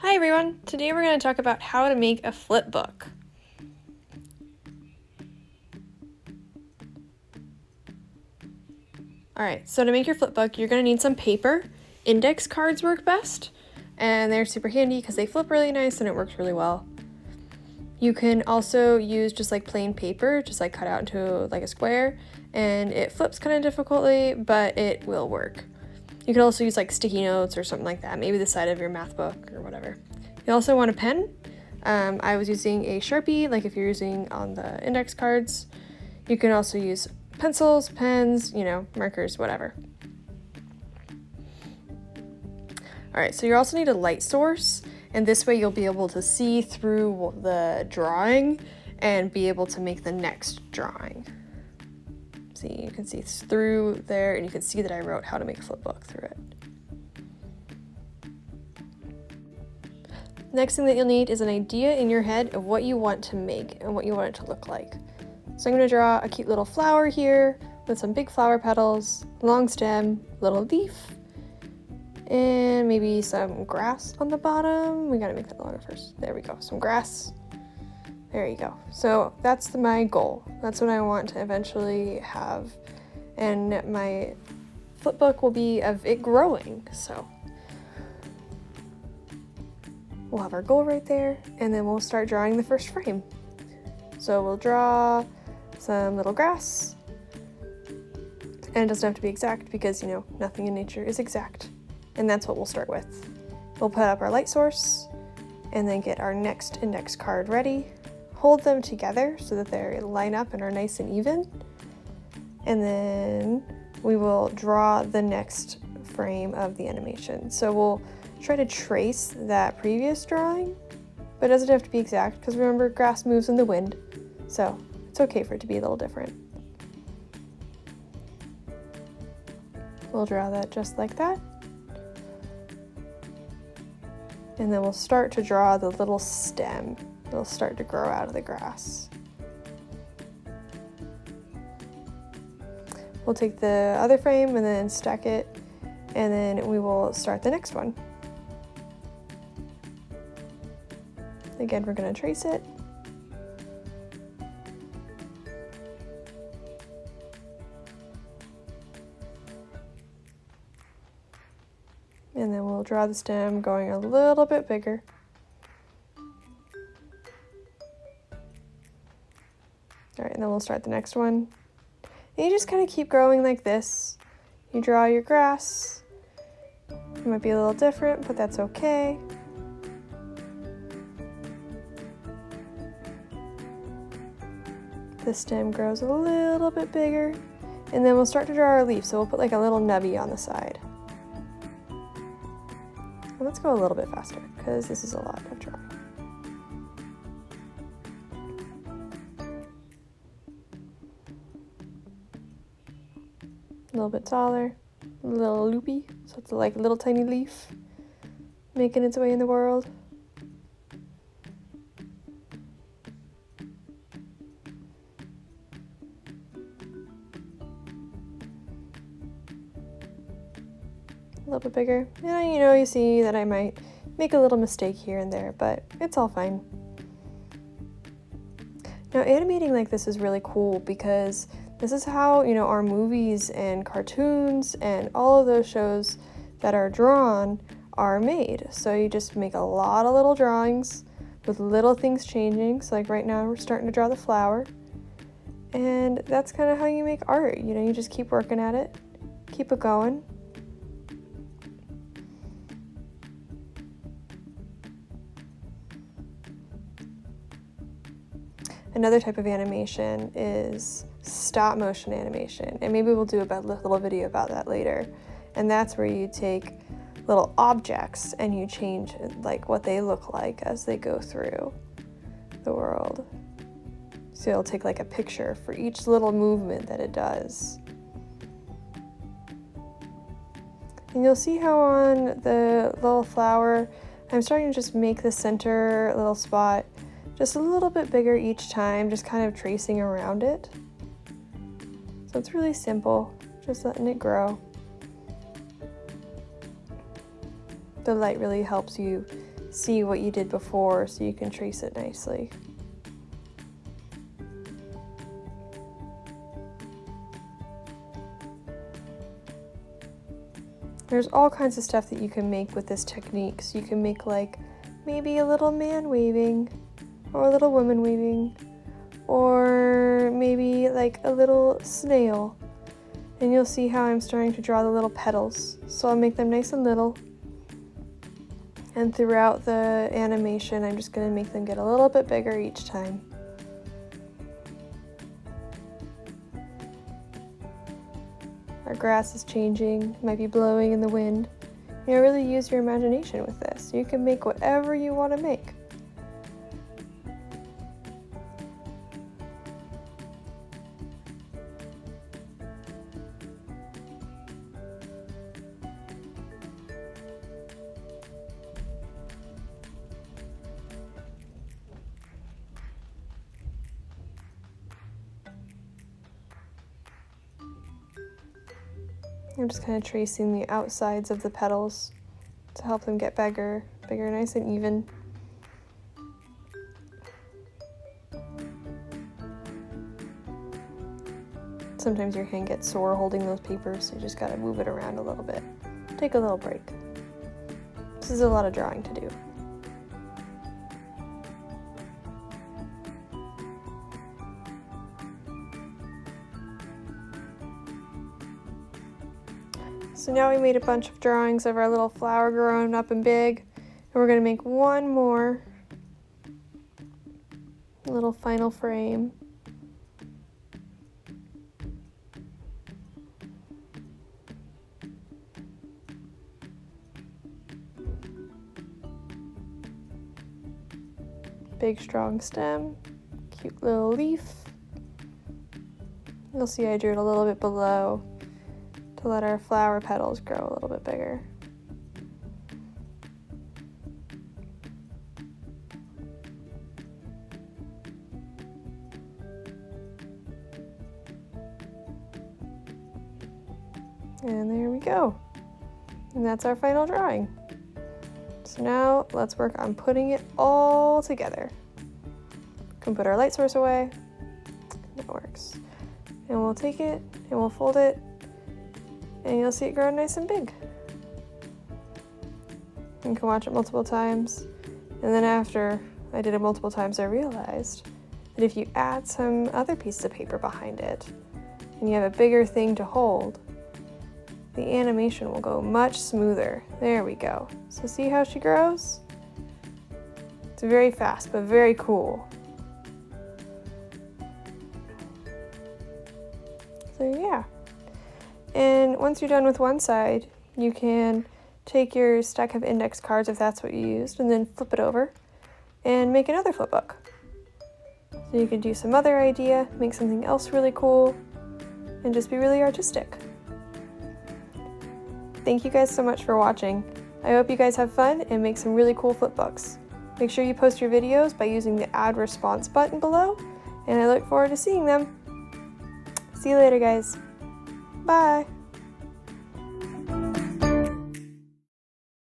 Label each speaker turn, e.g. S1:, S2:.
S1: Hi everyone! Today we're going to talk about how to make a flip book. Alright, so to make your flip book, you're going to need some paper. Index cards work best, and they're super handy because they flip really nice and it works really well. You can also use just like plain paper, just like cut out into like a square, and it flips kind of difficultly, but it will work. You can also use like sticky notes or something like that, maybe the side of your math book or whatever. You also want a pen. I was using a Sharpie, like if you're using on the index cards. You can also use pencils, pens, markers, whatever. Alright, so you also need a light source, and this way you'll be able to see through the drawing and be able to make the next drawing. See, you can see through there, and you can see that I wrote how to make a flip book through it. Next thing that you'll need is an idea in your head of what you want to make and what you want it to look like. So I'm going to draw a cute little flower here with some big flower petals, long stem, little leaf, and maybe some grass on the bottom. We got to make that longer first. There we go, some grass. There you go. So that's my goal. That's what I want to eventually have. And my flip book will be of it growing, so. We'll have our goal right there, and then we'll start drawing the first frame. So we'll draw some little grass, and it doesn't have to be exact because, nothing in nature is exact. And that's what we'll start with. We'll put up our light source, and then get our next index card ready. Hold them together so that they line up and are nice and even. And then we will draw the next frame of the animation. So we'll try to trace that previous drawing, but it doesn't have to be exact because remember, grass moves in the wind, so it's okay for it to be a little different. We'll draw that just like that. And then we'll start to draw the little stem. It'll start to grow out of the grass. We'll take the other frame and then stack it, and then we will start the next one. Again, we're going to trace it. And then we'll draw the stem going a little bit bigger. All right, and then we'll start the next one. And you just kind of keep growing like this. You draw your grass. It might be a little different, but that's okay. The stem grows a little bit bigger, and then we'll start to draw our leaf. So we'll put like a little nubby on the side. And let's go a little bit faster because this is a lot of drawing. A little bit taller, a little loopy, so it's like a little tiny leaf making its way in the world. A little bit bigger. And you see that I might make a little mistake here and there, but it's all fine. Now animating like this is really cool because this is how, our movies and cartoons and all of those shows that are drawn are made. So you just make a lot of little drawings with little things changing. So like right now we're starting to draw the flower. And that's kind of how you make art. You just keep working at it, keep it going. Another type of animation is stop motion animation, and maybe we'll do a little video about that later. And that's where you take little objects and you change like what they look like as they go through the world. So you'll take like a picture for each little movement that it does. And you'll see how on the little flower, I'm starting to just make the center little spot just a little bit bigger each time, just kind of tracing around it. So it's really simple, just letting it grow. The light really helps you see what you did before so you can trace it nicely. There's all kinds of stuff that you can make with this technique. So you can make like maybe a little man waving, or a little woman waving, or maybe like a little snail. And you'll see how I'm starting to draw the little petals. So I'll make them nice and little. And throughout the animation, I'm just gonna make them get a little bit bigger each time. Our grass is changing, it might be blowing in the wind. You know, really use your imagination with this. You can make whatever you want to make. I'm just kind of tracing the outsides of the petals to help them get bigger, nice and even. Sometimes your hand gets sore holding those papers, so you just gotta move it around a little bit. Take a little break. This is a lot of drawing to do. So now we made a bunch of drawings of our little flower growing up and big, and we're gonna make one more little final frame. Big strong stem, cute little leaf. You'll see I drew it a little bit below to let our flower petals grow a little bit bigger. And there we go. And that's our final drawing. So now let's work on putting it all together. We can put our light source away. That works. And we'll take it and we'll fold it, and you'll see it grow nice and big. You can watch it multiple times. And then after I did it multiple times, I realized that if you add some other pieces of paper behind it, and you have a bigger thing to hold, the animation will go much smoother. There we go. So see how she grows? It's very fast, but very cool. So yeah. And once you're done with one side, you can take your stack of index cards, if that's what you used, and then flip it over and make another flip book. So you can do some other idea, make something else really cool, and just be really artistic. Thank you guys so much for watching. I hope you guys have fun and make some really cool flip books. Make sure you post your videos by using the add response button below, and I look forward to seeing them. See you later, guys. Bye.